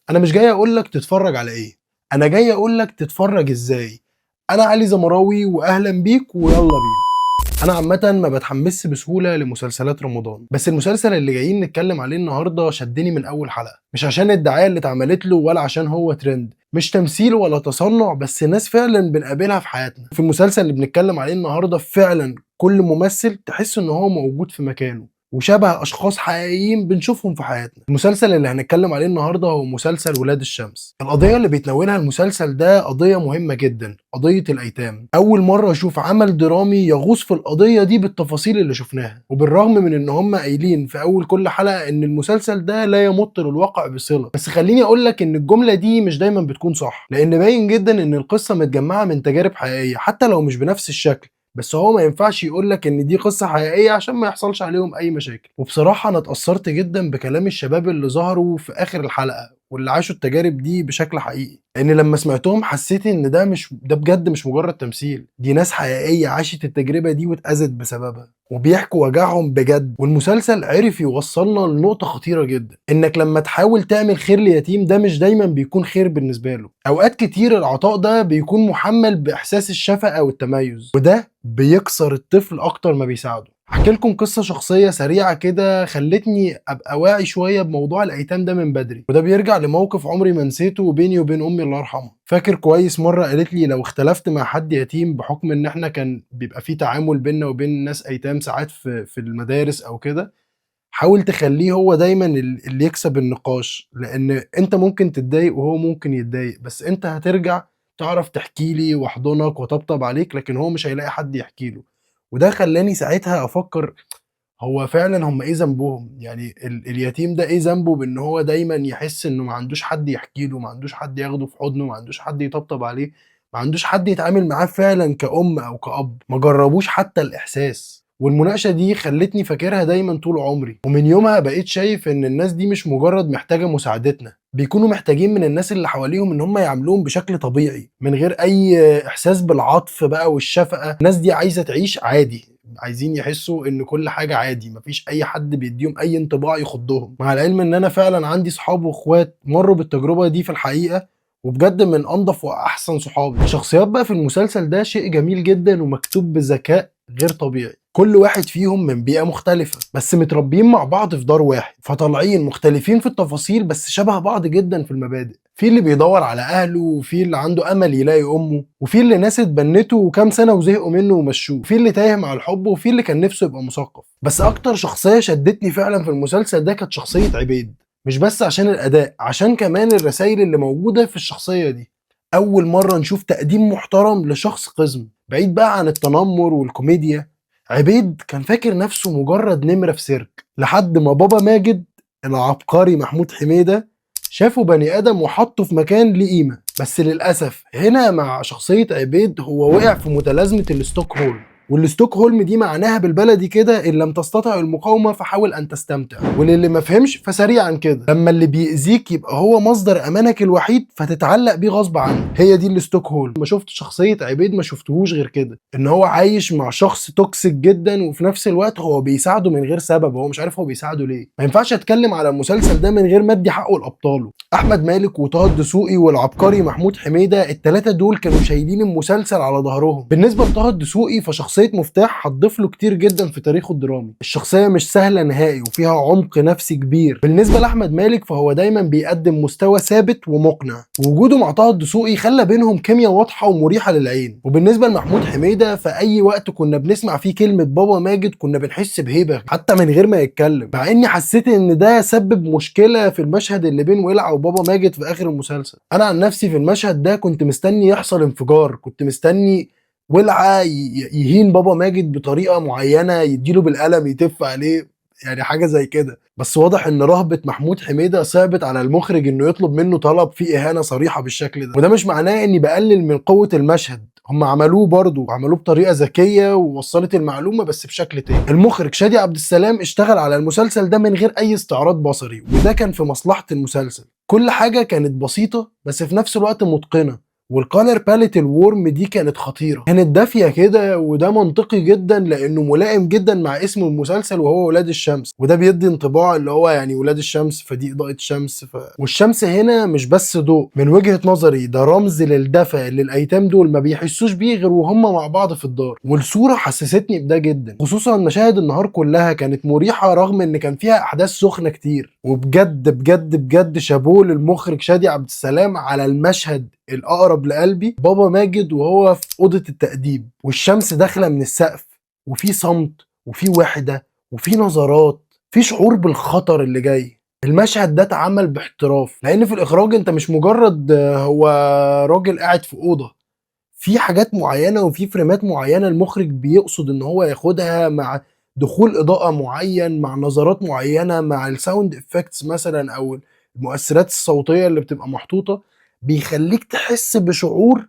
انا مش جاي اقول لك تتفرج على ايه، انا جاي اقول لك تتفرج ازاي. انا علي زمراوي واهلا بيك ويلا بينا. انا عامه ما بتحمسش بسهوله لمسلسلات رمضان، بس المسلسل اللي جايين نتكلم عليه النهارده شدني من اول حلقه، مش عشان الدعايه اللي اتعملت له ولا عشان هو ترند، مش تمثيل ولا تصنع، بس ناس فعلا بنقابلها في حياتنا. في المسلسل اللي بنتكلم عليه النهارده فعلا كل ممثل تحس ان هو موجود في مكانه وشبه اشخاص حقيقيين بنشوفهم في حياتنا. المسلسل اللي هنتكلم عليه النهارده هو مسلسل ولاد الشمس. القضيه اللي بيتناولها المسلسل ده قضيه مهمه جدا، قضيه الايتام. اول مره اشوف عمل درامي يغوص في القضيه دي بالتفاصيل اللي شفناها، وبالرغم من ان هم قايلين في اول كل حلقه ان المسلسل ده لا يمت للواقع بصله، بس خليني اقول لك ان الجمله دي مش دايما بتكون صح، لان باين جدا ان القصه متجمعه من تجارب حقيقيه حتى لو مش بنفس الشكل. بس هو ما ينفعش يقول لك ان دي قصه حقيقيه عشان ما يحصلش عليهم اي مشاكل. وبصراحه انا اتاثرت جدا بكلام الشباب اللي ظهروا في اخر الحلقه واللي عاشوا التجارب دي بشكل حقيقي، لان لما سمعتهم حسيت ان ده بجد مش مجرد تمثيل، دي ناس حقيقيه عاشت التجربه دي واتاذت بسببها وبيحكوا وجعهم بجد. والمسلسل عرف يوصلنا لنقطه خطيره جدا، انك لما تحاول تعمل خير ليتيم ده مش دايما بيكون خير بالنسبه له. اوقات كتير العطاء ده بيكون محمل باحساس الشفقه والتميز، وده بيكسر الطفل اكتر ما بيساعده. هحكي لكم قصة شخصية سريعة كده خلتني ابقى واعي شوية بموضوع الايتام ده من بدري، وده بيرجع لموقف عمري ما نسيته بيني وبين امي الله يرحمها. فاكر كويس مرة قالت لي لو اختلفت مع حد يتيم، بحكم ان احنا كان بيبقى في تعامل بيننا وبين ناس ايتام ساعات في المدارس او كده، حاول تخليه هو دايما اللي يكسب النقاش، لان انت ممكن تتضايق وهو ممكن يتضايق، بس انت هترجع تعرف تحكي لي واحضنك وطبطب عليك، لكن هو مش هيلاقي حد يحكي له. وده خلاني ساعتها افكر، هو فعلا هم ايه ذنبهم؟ يعني اليتيم ده ايه ذنبه بان هو دايما يحس انه ما عندوش حد يحكي له، ما عندوش حد ياخده في حضنه، ما عندوش حد يطبطب عليه، ما عندوش حد يتعامل معاه فعلا كأم او كأب، ما جربوش حتى الاحساس. والمناقشة دي خلتني فاكرها دايما طول عمري، ومن يومها بقيت شايف ان الناس دي مش مجرد محتاجة مساعدتنا، بيكونوا محتاجين من الناس اللي حواليهم ان هم يعاملوهم بشكل طبيعي من غير اي احساس بالعطف بقى والشفقة. الناس دي عايزة تعيش عادي، عايزين يحسوا ان كل حاجه عادي، مفيش اي حد بيديهم اي انطباع يخضهم، مع العلم ان انا فعلا عندي صحاب واخوات مروا بالتجربه دي في الحقيقه، وبجد من انضف واحسن صحابي. الشخصيات بقى في المسلسل ده شيء جميل جدا ومكتوب بذكاء غير طبيعي. كل واحد فيهم من بيئة مختلفة بس متربيين مع بعض في دار واحد، فطالعين مختلفين في التفاصيل بس شبه بعض جدا في المبادئ. في اللي بيدور على اهله، وفي اللي عنده امل يلاقي امه، وفي اللي ناس اتبنته كام سنه وزهقوا منه ومشوه، وفي اللي تايه مع الحب، وفي اللي كان نفسه يبقى مثقف. بس اكتر شخصيه شدتني فعلا في المسلسل ده كانت شخصيه عبيد، مش بس عشان الاداء، عشان كمان الرسائل اللي موجوده في الشخصيه دي. اول مره نشوف تقديم محترم لشخص قزم بعيد بقى عن التنمر والكوميديا. عبيد كان فاكر نفسه مجرد نمره في سيرك، لحد ما بابا ماجد العبقري محمود حميده شافه بني ادم وحطه في مكان ليه قيمه. بس للاسف هنا مع شخصيه عبيد هو وقع في متلازمه الستوكهولم، والستوكهولم دي معناها بالبلدي كده ان لم تستطع المقاومه فحاول ان تستمتع، وللي ما فهمش فسريعا كده لما اللي بيأذيك يبقى هو مصدر امانك الوحيد فتتعلق بيه غصب عنك، هي دي الستوكهولم. ما شفت شخصيه عبيد ما شفتهوش غير كده، ان هو عايش مع شخص توكسيك جدا وفي نفس الوقت هو بيساعده من غير سبب، هو مش عارف هو بيساعده ليه. ما ينفعش اتكلم على المسلسل ده من غير ما ادي حقه لابطاله. احمد مالك وطه الدسوقي والعبقري محمود حميده، الثلاثه دول كانوا شايلين المسلسل على ظهرهم. بالنسبه لطه الدسوقي فشخصيه مفتاح هتضيف له كتير جدا في تاريخه الدرامي، الشخصيه مش سهله نهائي وفيها عمق نفسي كبير. بالنسبه لاحمد مالك فهو دايما بيقدم مستوى ثابت ومقنع، ووجوده مع طه الدسوقي خلى بينهم كيمياء واضحه ومريحه للعين. وبالنسبه لمحمود حميده فاي وقت كنا بنسمع فيه كلمه بابا ماجد كنا بنحس بهيبه حتى من غير ما يتكلم، مع اني حسيت ان ده سبب مشكله في المشهد اللي بين ولع وبابا ماجد في اخر المسلسل. انا عن نفسي في المشهد ده كنت مستني يحصل انفجار، كنت مستني ولعه يهين بابا ماجد بطريقه معينه، يديله بالقلم يتف عليه، يعني حاجه زي كده. بس واضح ان رهبه محمود حميده صعبت على المخرج انه يطلب منه طلب فيه اهانه صريحه بالشكل ده، وده مش معناه اني بقلل من قوه المشهد، هم عملوه برضه وعملوه بطريقه ذكيه ووصلت المعلومه بس بشكل تاني. المخرج شادي عبد السلام اشتغل على المسلسل ده من غير اي استعراض بصري، وده كان في مصلحه المسلسل. كل حاجه كانت بسيطه بس في نفس الوقت متقنه، والكالر باليت الورم دي كانت خطيره، كانت دافيه كده، وده منطقي جدا لانه ملائم جدا مع اسم المسلسل وهو ولاد الشمس، وده بيدي انطباع اللي هو يعني ولاد الشمس فدي اضاءه شمس والشمس هنا مش بس ضوء، من وجهه نظري ده رمز للدفى اللي الايتام دول ما بيحسوش بيه غير وهم مع بعض في الدار. والصوره حسستني بده جدا، خصوصا مشاهد النهار كلها كانت مريحه رغم ان كان فيها احداث سخنه كتير. وبجد بجد بجد شابوه للمخرج شادي عبد السلام على المشهد الاقرب لقلبي، بابا ماجد وهو في اوضه التأديب والشمس داخله من السقف، وفي صمت وفي وحده وفي نظرات، في شعور بالخطر اللي جاي. المشهد ده اتعمل باحتراف، لان في الاخراج انت مش مجرد هو راجل قاعد في اوضه، في حاجات معينه وفي فريمات معينه المخرج بيقصد ان هو ياخدها مع دخول اضاءه معين، مع نظرات معينه، مع الساوند افكتس مثلا او المؤثرات الصوتيه اللي بتبقى محطوطه، بيخليك تحس بشعور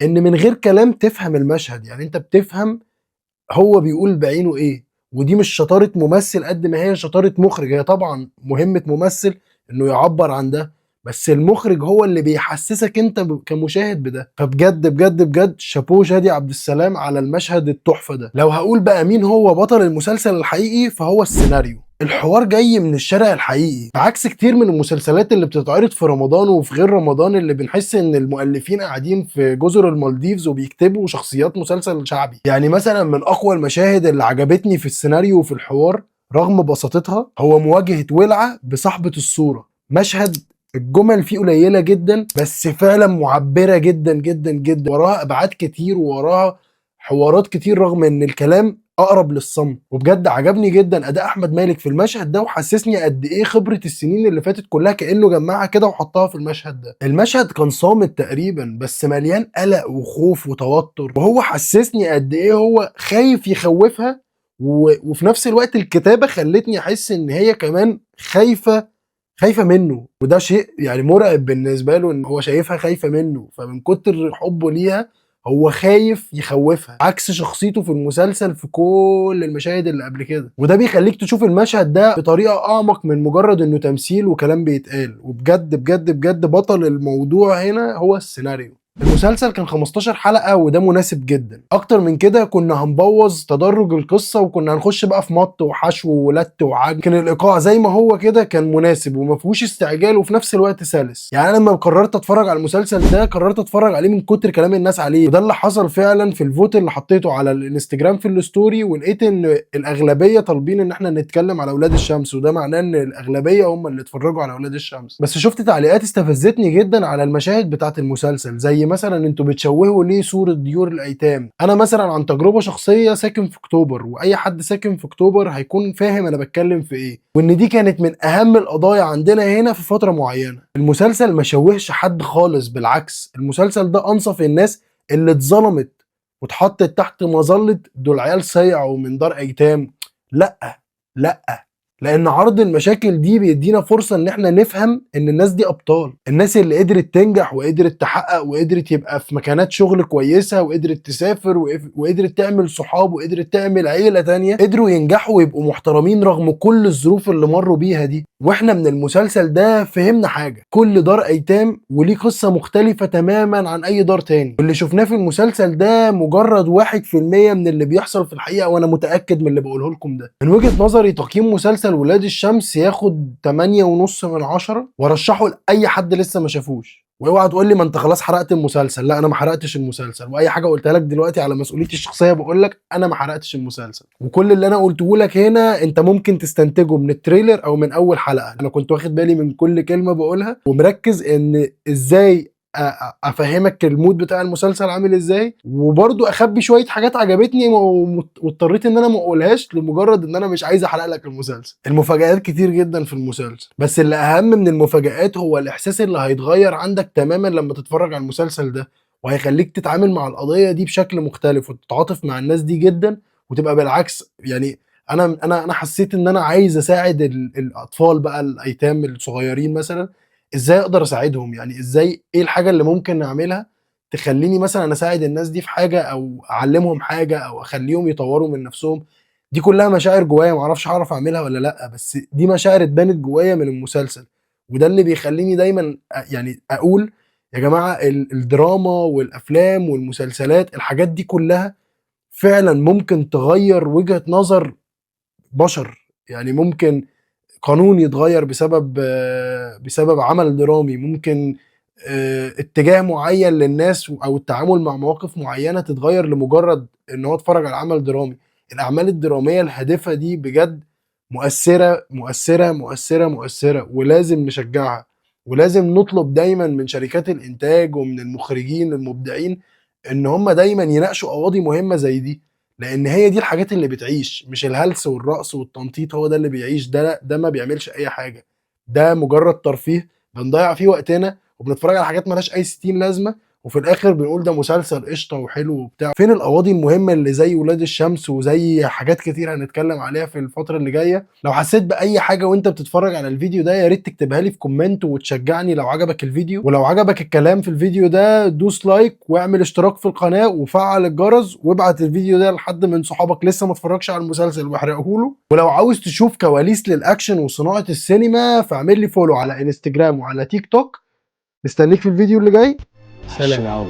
ان من غير كلام تفهم المشهد. يعني انت بتفهم هو بيقول بعينه ايه. ودي مش شطاره ممثل قد ما هي شطاره مخرج. هي طبعا مهمه ممثل انه يعبر عن ده، بس المخرج هو اللي بيحسسك انت كمشاهد بده. فبجد بجد بجد شابوه شادي عبد السلام على المشهد التحفه ده. لو هقول بقى مين هو بطل المسلسل الحقيقي فهو السيناريو. الحوار جاي من الشارع الحقيقي، بعكس كتير من المسلسلات اللي بتتعرض في رمضان وفي غير رمضان اللي بنحس ان المؤلفين قاعدين في جزر المالديفز وبيكتبوا شخصيات مسلسل شعبي. يعني مثلا من اقوى المشاهد اللي عجبتني في السيناريو وفي الحوار رغم بساطتها هو مواجهة ولعة بصاحبة الصورة. مشهد الجمل فيه قليلة جدا بس فعلا معبرة جدا جدا جدا، وراها ابعاد كتير ووراها حوارات كتير رغم ان الكلام اقرب للصمت. وبجد عجبني جدا اداء احمد مالك في المشهد ده، وحسسني قد ايه خبره السنين اللي فاتت كلها كانه جمعها كده وحطها في المشهد ده. المشهد كان صامت تقريبا بس مليان قلق وخوف وتوتر، وهو حسسني قد ايه هو خايف يخوفها، وفي نفس الوقت الكتابه خلتني احس ان هي كمان خايفه منه. وده شيء يعني مرعب بالنسبه له ان هو شايفها خايفه منه، فمن كتر حبه ليها هو خايف يخوفها، عكس شخصيته في المسلسل في كل المشاهد اللي قبل كده. وده بيخليك تشوف المشهد ده بطريقه اعمق من مجرد انه تمثيل وكلام بيتقال. وبجد بجد بجد بطل الموضوع هنا هو السيناريو. المسلسل كان 15 حلقة وده مناسب جدا، اكتر من كده كنا هنبوظ تدرج القصة وكنا هنخش بقى في مط وحشو ولت وعج. كان الايقاع زي ما هو كده كان مناسب وما فيهوش استعجال وفي نفس الوقت سلس. يعني انا لما قررت اتفرج على المسلسل ده قررت اتفرج عليه من كتر كلام الناس عليه، وده اللي حصل فعلا في الفوت اللي حطيته على الانستجرام في الستوري، ولقيت ان الاغلبية طالبين ان احنا نتكلم على اولاد الشمس، وده معناه ان الاغلبية هم اللي اتفرجوا على اولاد الشمس. بس شفت تعليقات استفزتني جدا على المشاهد بتاعة المسلسل، زي مثلا انتوا بتشوهوا ليه صورة ديور الايتام. انا مثلا عن تجربة شخصية ساكن في اكتوبر، واي حد ساكن في اكتوبر هيكون فاهم انا بتكلم في ايه، وان دي كانت من اهم القضايا عندنا هنا في فترة معينة. المسلسل ما شوهش حد خالص، بالعكس المسلسل ده انصف الناس اللي اتظلمت واتحطت تحت مظلة دول عيال صيعوا من دار ايتام. لا لا، لان عرض المشاكل دي بيدينا فرصة ان احنا نفهم ان الناس دي ابطال، الناس اللي قدرت تنجح وقدرت تحقق وقدرت يبقى في مكانات شغل كويسة وقدرت تسافر وقدرت تعمل صحاب وقدرت تعمل عيلة تانية، قدروا ينجحوا ويبقوا محترمين رغم كل الظروف اللي مروا بيها دي. واحنا من المسلسل ده فهمنا حاجة، كل دار ايتام وليه قصة مختلفة تماما عن اي دار تاني، واللي شفناه في المسلسل ده مجرد 1% من اللي بيحصل في الحقيقة، وانا متأكد من اللي بقوله لكم ده. من وجهة نظري تقييم مسلسل ولاد الشمس ياخد 8.5 من 10، وارشحه لاي حد لسه ما شافوش. واوعى تقول لي ما انت خلاص حرقت المسلسل، لا انا ما حرقتش المسلسل، واي حاجه قلتها لك دلوقتي على مسؤوليتي الشخصيه بقول لك انا ما حرقتش المسلسل. وكل اللي انا قلته لك هنا انت ممكن تستنتجه من التريلر او من اول حلقه. انا كنت واخد بالي من كل كلمه بقولها ومركز ان ازاي افهمك المود بتاع المسلسل عامل ازاي، وبرضو اخبي شويه حاجات عجبتني واضطريت ان انا ما اقولهاش لمجرد ان انا مش عايز احرق لك المسلسل. المفاجآت كتير جدا في المسلسل، بس اللي اهم من المفاجآت هو الاحساس اللي هيتغير عندك تماما لما تتفرج على المسلسل ده، وهيخليك تتعامل مع القضيه دي بشكل مختلف وتتعاطف مع الناس دي جدا، وتبقى بالعكس. يعني انا حسيت ان انا عايز اساعد الاطفال بقى الايتام الصغيرين مثلا، ازاي اقدر اساعدهم، يعني ازاي ايه الحاجه اللي ممكن اعملها تخليني مثلا اساعد الناس دي في حاجه او اعلمهم حاجه او اخليهم يطوروا من نفسهم. دي كلها مشاعر جوايا معرفش هعرف اعملها ولا لا، بس دي مشاعر اتبنت جوايا من المسلسل، وده اللي بيخليني دايما يعني اقول يا جماعه الدراما والافلام والمسلسلات، الحاجات دي كلها فعلا ممكن تغير وجهه نظر بشر. يعني ممكن قانون يتغير بسبب عمل درامي، ممكن اتجاه معين للناس او التعامل مع مواقف معينه تتغير لمجرد ان هو اتفرج على عمل درامي. الاعمال الدراميه الهادفه دي بجد مؤثره مؤثره مؤثره مؤثره، ولازم نشجعها، ولازم نطلب دايما من شركات الانتاج ومن المخرجين المبدعين ان هم دايما يناقشوا قواضي مهمه زي دي، لان هي دي الحاجات اللي بتعيش، مش الهلس والرقص والتنطيط هو ده اللي بيعيش. ده ما بيعملش اي حاجه، ده مجرد ترفيه بنضيع فيه وقتنا وبنتفرج على حاجات مالهاش اي 60 لازمه، وفي الاخر بنقول ده مسلسل قشطه وحلو وبتاع. فين القواضي المهمه اللي زي ولاد الشمس وزي حاجات كتير هنتكلم عليها في الفتره اللي جايه؟ لو حسيت باي حاجه وانت بتتفرج على الفيديو ده يا ريت تكتبها لي في كومنت وتشجعني لو عجبك الفيديو، ولو عجبك الكلام في الفيديو ده دوس لايك واعمل اشتراك في القناه وفعل الجرس وابعت الفيديو ده لحد من صحابك لسه ما اتفرجش على المسلسل واحرقه له. ولو عاوز تشوف كواليس للاكشن وصناعه السينما فاعمل لي فولو على انستجرام وعلى تيك توك. مستنيك في الفيديو اللي جاي. سلام.